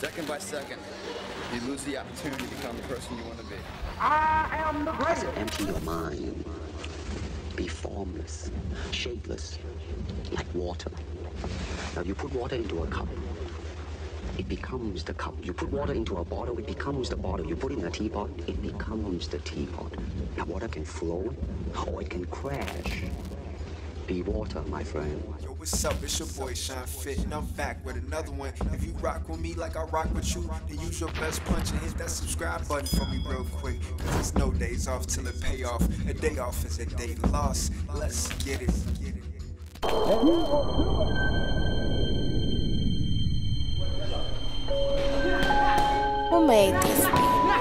Second by second, you lose the opportunity to become the person you want to be. I am the greatest. Empty your mind. Be formless, shapeless, like water. Now you put water into a cup, it becomes the cup. You put water into a bottle, it becomes the bottle. You put it in a teapot, it becomes the teapot. Now water can flow, or it can crash. Be water, my friend. Yo, what's up? It's your boy Shine Fit, and I'm back with another one. If you rock with me like I rock with you, then use your best punch and hit that subscribe button for me real quick. Cause there's no days off till it pay off. A day off is a day lost. Let's get it. Who made this beat?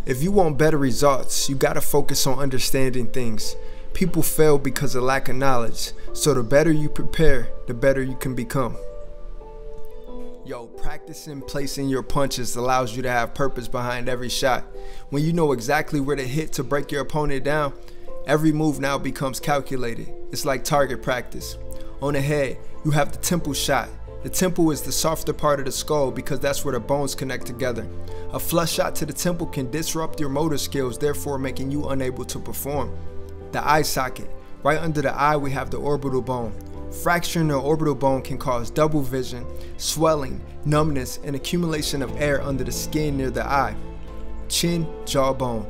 If you want better results, you gotta focus on understanding things. People fail because of lack of knowledge, so the better you prepare, the better you can become. Yo, practicing placing your punches allows you to have purpose behind every shot. When you know exactly where to hit to break your opponent down, every move now becomes calculated. It's like target practice. On the head, you have the temple shot. The temple is the softer part of the skull because that's where the bones connect together. A flush shot to the temple can disrupt your motor skills, therefore making you unable to perform. The eye socket. Right under the eye we have the orbital bone. Fracturing the orbital bone can cause double vision, swelling, numbness, and accumulation of air under the skin near the eye. Chin, jawbone.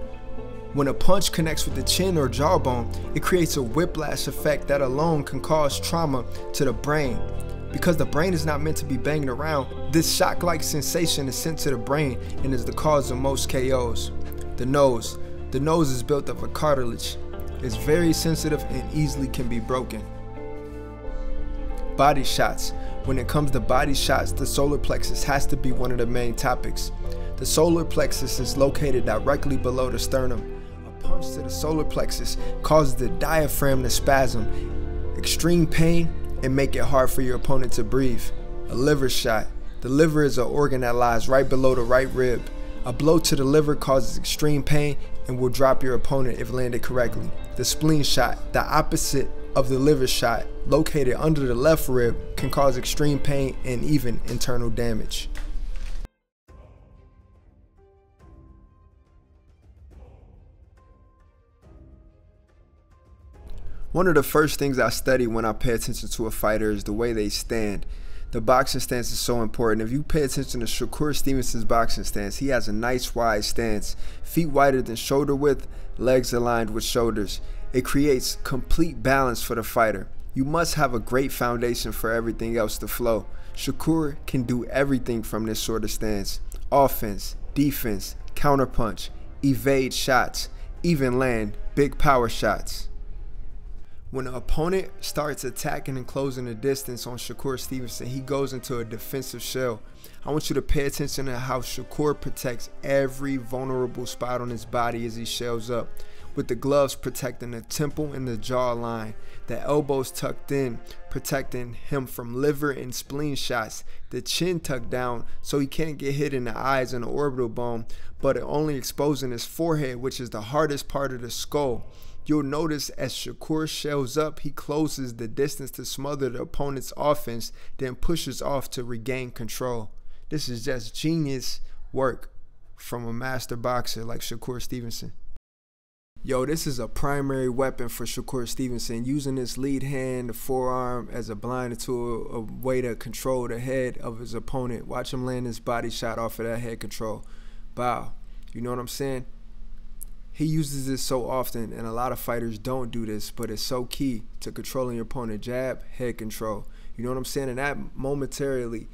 When a punch connects with the chin or jawbone, it creates a whiplash effect that alone can cause trauma to the brain. Because the brain is not meant to be banging around, this shock-like sensation is sent to the brain and is the cause of most KOs. The nose. The nose is built of a cartilage. It's very sensitive and easily can be broken. Body shots. When it comes to body shots, the solar plexus has to be one of the main topics. The solar plexus is located directly below the sternum. A punch to the solar plexus causes the diaphragm to spasm, extreme pain, and make it hard for your opponent to breathe. A liver shot. The liver is an organ that lies right below the right rib. A blow to the liver causes extreme pain and will drop your opponent if landed correctly. The spleen shot, the opposite of the liver shot, located under the left rib, can cause extreme pain and even internal damage. One of the first things I study when I pay attention to a fighter is the way they stand. The boxing stance is so important. If you pay attention to Shakur Stevenson's boxing stance, he has a nice wide stance, feet wider than shoulder width, legs aligned with shoulders. It creates complete balance for the fighter. You must have a great foundation for everything else to flow. Shakur can do everything from this sort of stance. Offense, defense, counterpunch, evade shots, even land big power shots. When an opponent starts attacking and closing the distance on Shakur Stevenson, he goes into a defensive shell. I want you to pay attention to how Shakur protects every vulnerable spot on his body as he shells up, with the gloves protecting the temple and the jawline, the elbows tucked in, protecting him from liver and spleen shots, the chin tucked down so he can't get hit in the eyes and the orbital bone, but only exposing his forehead, which is the hardest part of the skull. You'll notice as Shakur shells up, he closes the distance to smother the opponent's offense, then pushes off to regain control. This is just genius work from a master boxer like Shakur Stevenson. Yo, this is a primary weapon for Shakur Stevenson, using his lead hand, the forearm, as a blinder tool, a way to control the head of his opponent. Watch him land his body shot off of that head control. Bow. You know what I'm saying? He uses this so often, and a lot of fighters don't do this, but it's so key to controlling your opponent. Jab, head control. You know what I'm saying? And that momentarily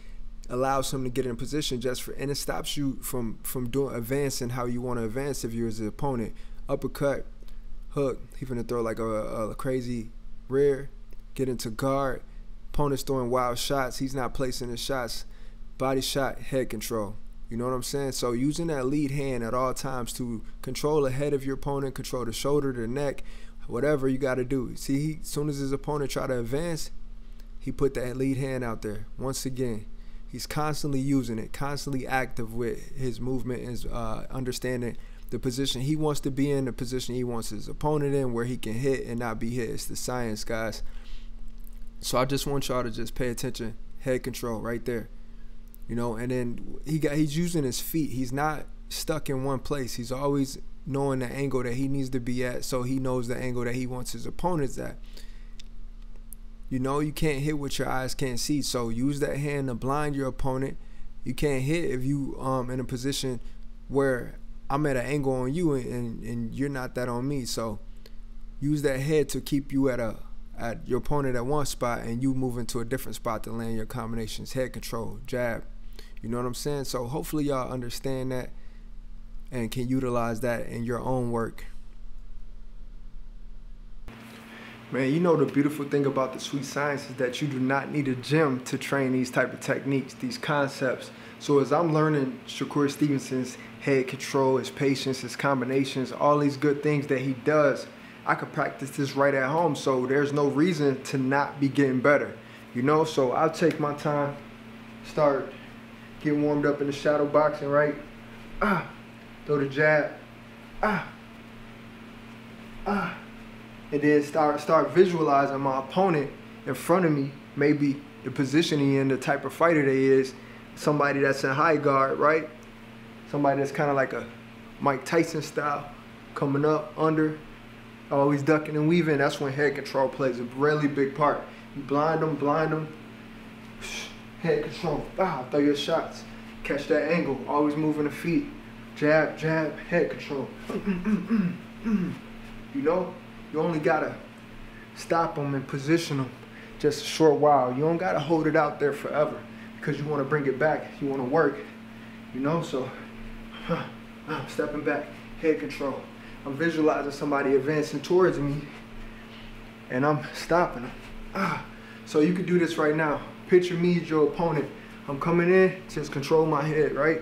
allows him to get in position and it stops you from advancing how you want to advance if you're his opponent. Uppercut, hook. He's gonna throw like a crazy rear, get into guard. Opponent's throwing wild shots. He's not placing his shots. Body shot, head control. You know what I'm saying? So using that lead hand at all times to control the head of your opponent, control the shoulder, the neck, whatever you got to do. See, as soon as his opponent try to advance, he put that lead hand out there. Once again, he's constantly using it, constantly active with his movement and understanding the position he wants to be in, the position he wants his opponent in, where he can hit and not be hit. It's the science, guys. So I just want y'all to just pay attention. Head control right there. You know, and then he's using his feet. He's not stuck in one place. He's always knowing the angle that he needs to be at, so he knows the angle that he wants his opponents at. You know, you can't hit what your eyes can't see, so use that hand to blind your opponent. You can't hit if you in a position where I'm at an angle on you and you're not that on me. So use that head to keep you at your opponent at one spot and you move into a different spot to land your combinations. Head control, jab. You know what I'm saying? So hopefully y'all understand that and can utilize that in your own work. Man, you know the beautiful thing about the sweet science is that you do not need a gym to train these type of techniques, these concepts. So as I'm learning Shakur Stevenson's head control, his patience, his combinations, all these good things that he does, I could practice this right at home. So there's no reason to not be getting better, you know? So I'll take my time, start getting warmed up in the shadow boxing, right? Throw the jab, and then start visualizing my opponent in front of me, maybe the positioning and the type of fighter they is, somebody that's in high guard, right? Somebody that's kind of like a Mike Tyson style, coming up, under, always ducking and weaving. That's when head control plays a really big part. You blind them, head control, throw your shots, catch that angle, always moving the feet, jab, jab, head control. You know? You only gotta stop them and position them just a short while. You don't gotta hold it out there forever because you wanna bring it back. You wanna work, you know? So, I'm stepping back, head control. I'm visualizing somebody advancing towards me and I'm stopping them. So you can do this right now. Picture me as your opponent. I'm coming in, just control my head, right?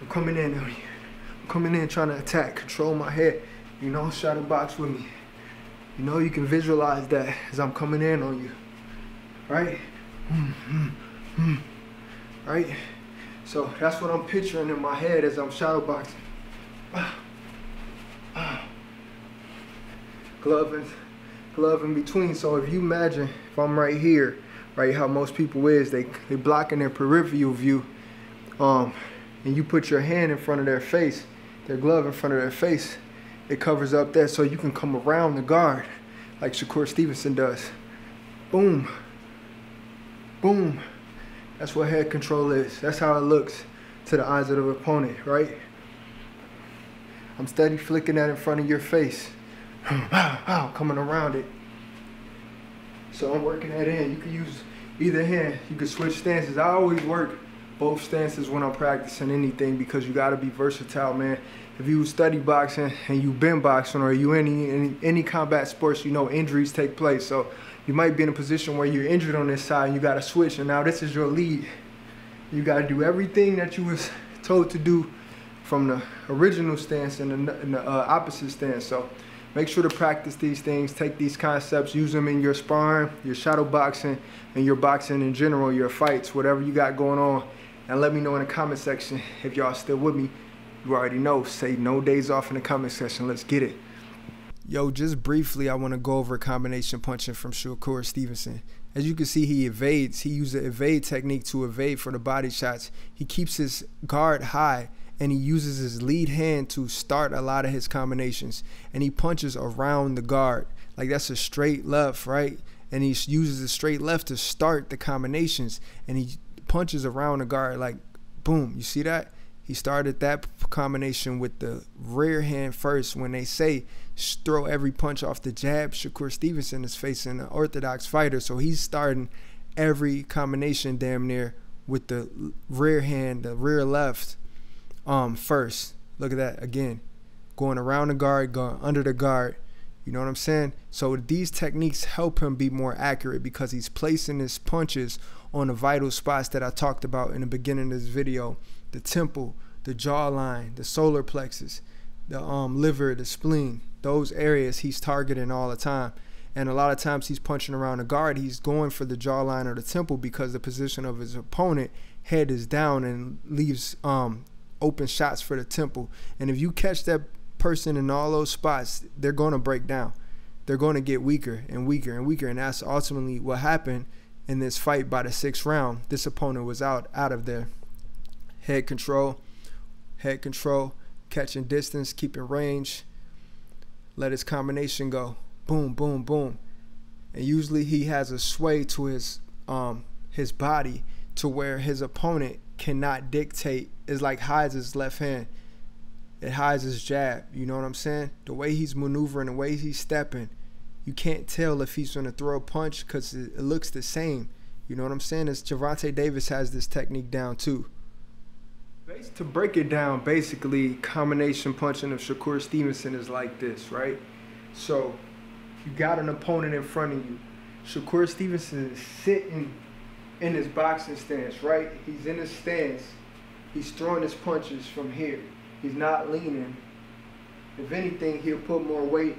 I'm coming in on you. I'm coming in trying to attack, control my head. You know, shadow box with me. You know, you can visualize that as I'm coming in on you, right? Right? So that's what I'm picturing in my head as I'm shadow boxing. Glove in between. So if you imagine if I'm right here, right, how most people is, they blocking their peripheral view, and you put your hand in front of their face, their glove in front of their face, it covers up that so you can come around the guard like Shakur Stevenson does. Boom. Boom. That's what head control is. That's how it looks to the eyes of the opponent, right? I'm steady flicking that in front of your face. Coming around it. So I'm working that in. You can use either hand. You can switch stances. I always work both stances when I'm practicing anything because you gotta be versatile, man. If you study boxing and you've been boxing or you any combat sports, you know injuries take place. So you might be in a position where you're injured on this side and you gotta switch, and now this is your lead. You gotta do everything that you was told to do from the original stance and the opposite stance. So make sure to practice these things, take these concepts, use them in your sparring, your shadow boxing, and your boxing in general, your fights, whatever you got going on. And let me know in the comment section if y'all still with me. You already know, say no days off in the comment section. Let's get it. Yo, just briefly, I want to go over combination punching from Shakur Stevenson. As you can see, he evades. He uses the evade technique to evade for the body shots. He keeps his guard high, and he uses his lead hand to start a lot of his combinations. And he punches around the guard. Like that's a straight left, right? And he uses a straight left to start the combinations. And he punches around the guard like, boom. You see that? He started that combination with the rear hand first. When they say throw every punch off the jab, Shakur Stevenson is facing an orthodox fighter. So he's starting every combination damn near with the rear hand, the rear left first. Look at that again. Going around the guard, going under the guard. You know what I'm saying? So these techniques help him be more accurate because he's placing his punches on the vital spots that I talked about in the beginning of this video. The temple, the jawline, the solar plexus, the liver, the spleen. Those areas he's targeting all the time. And a lot of times he's punching around the guard. He's going for the jawline or the temple because the position of his opponent head is down and leaves open shots for the temple. And if you catch that person in all those spots, they're going to break down. they're going to get weaker and weaker and weaker. And that's ultimately what happened in this fight. By the 6th round, this opponent was out of there. Head control, catching distance, keeping range, let his combination go. Boom, boom, boom. And usually he has a sway to his body to where his opponent cannot dictate. It's like hides his left hand. It hides his jab. You know what I'm saying? The way he's maneuvering, the way he's stepping, you can't tell if he's going to throw a punch because it looks the same. You know what I'm saying? As Gervonta Davis has this technique down too. To break it down, basically, combination punching of Shakur Stevenson is like this, right? So you got an opponent in front of you. Shakur Stevenson is sitting in his boxing stance, right? He's in his stance. He's throwing his punches from here. He's not leaning. If anything, he'll put more weight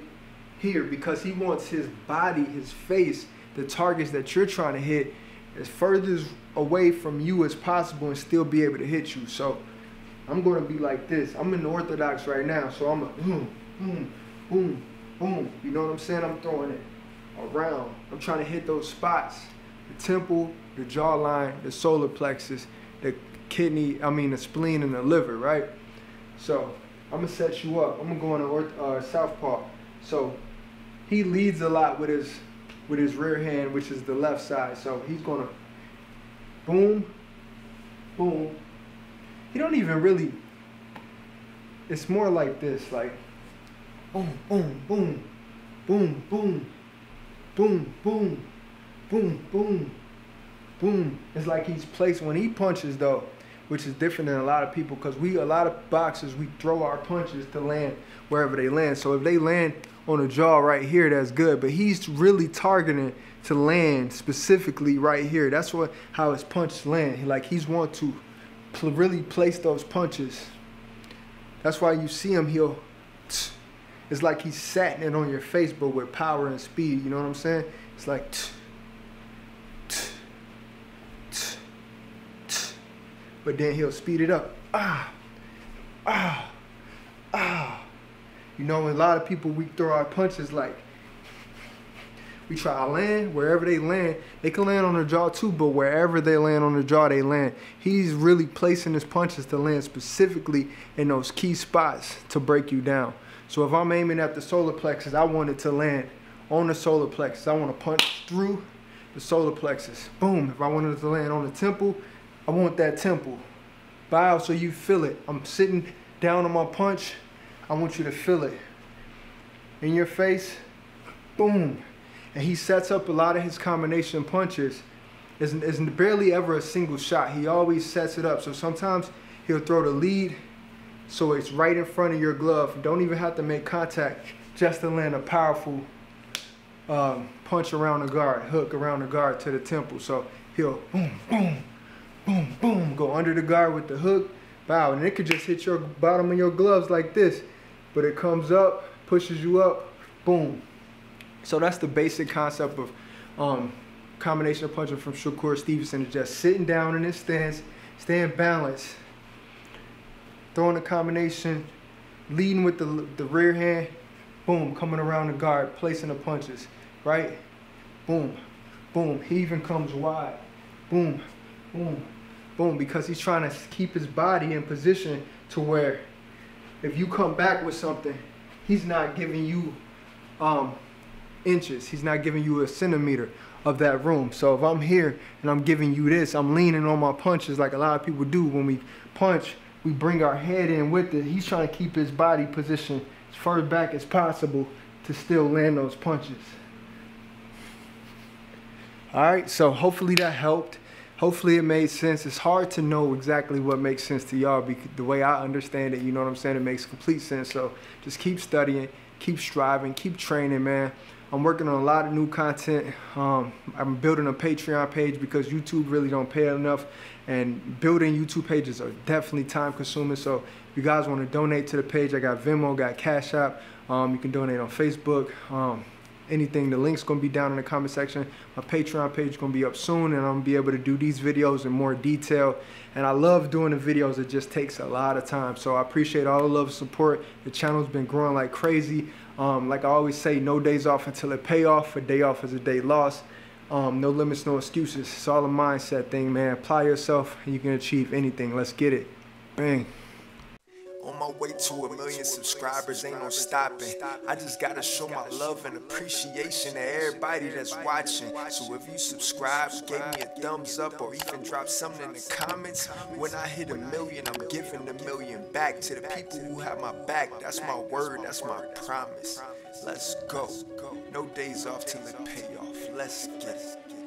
here because he wants his body, his face, the targets that you're trying to hit as further away from you as possible and still be able to hit you. So I'm going to be like this. I'm in the orthodox right now, so I'm a boom, boom, boom, boom. You know what I'm saying? I'm throwing it around. I'm trying to hit those spots. The temple, the jawline, the solar plexus, the kidney, the spleen and the liver, right? So I'm going to set you up. I'm going to go into southpaw. So he leads a lot with his rear hand, which is the left side. So he's going to boom, boom. He don't even really, it's more like this, like boom, boom, boom, boom, boom, boom, boom, boom, boom, boom. It's like he's placed, when he punches though, which is different than a lot of people, because a lot of boxers, we throw our punches to land wherever they land. So if they land on the jaw right here, that's good. But he's really targeting to land specifically right here. That's how his punches land. He's want to really place those punches. That's why you see him, it's like he's setting it on your face, but with power and speed. You know what I'm saying? It's like but then he'll speed it up. You know, a lot of people, we throw our punches like, we try to land, wherever they land, they can land on the jaw too, but wherever they land on the jaw, they land. He's really placing his punches to land specifically in those key spots to break you down. So if I'm aiming at the solar plexus, I want it to land on the solar plexus. I want to punch through the solar plexus. Boom. If I wanted it to land on the temple, I want that temple. Bow so you feel it. I'm sitting down on my punch. I want you to feel it. In your face, boom. And he sets up a lot of his combination punches. It's barely ever a single shot. He always sets it up. So sometimes he'll throw the lead so it's right in front of your glove. You don't even have to make contact just to land a powerful punch around the guard, hook around the guard to the temple. So he'll boom, boom, boom, boom, go under the guard with the hook, bow. And it could just hit your bottom of your gloves like this. But it comes up, pushes you up, boom. So that's the basic concept of combination of punching from Shakur Stevenson, is just sitting down in his stance, staying balanced, throwing a combination, leading with the rear hand, boom, coming around the guard, placing the punches, right? Boom, boom. He even comes wide, boom, boom, boom, because he's trying to keep his body in position to where if you come back with something, he's not giving you inches. He's not giving you a centimeter of that room. So if I'm here and I'm giving you this, I'm leaning on my punches like a lot of people do. When we punch, we bring our head in with it. He's trying to keep his body positioned as far back as possible to still land those punches. All right, so hopefully that helped. Hopefully it made sense. It's hard to know exactly what makes sense to y'all, because the way I understand it, you know what I'm saying, it makes complete sense. So just keep studying, keep striving, keep training, man. I'm working on a lot of new content. I'm building a Patreon page because YouTube really don't pay enough, and building YouTube pages are definitely time consuming. So if you guys want to donate to the page, I got Venmo, got Cash App. You can donate on Facebook, anything. The link's gonna be down in the comment section. My Patreon page is gonna be up soon, and I'm gonna be able to do these videos in more detail. And I love doing the videos. It just takes a lot of time. So I appreciate all the love and support. The channel's been growing like crazy. Like I always say, no days off until it pay off. A day off is a day lost. No limits, no excuses. It's all a mindset thing, man. Apply yourself and you can achieve anything. Let's get it. Bang. On my way to 1 million subscribers, ain't no stopping. I just gotta show my love and appreciation to everybody that's watching. So if you subscribe, gave me a thumbs up, or even drop something in the comments, when I hit 1 million, I'm giving 1 million back to the people who have my back. That's my word, that's my promise. Let's go. No days off till it pay off. Let's get it.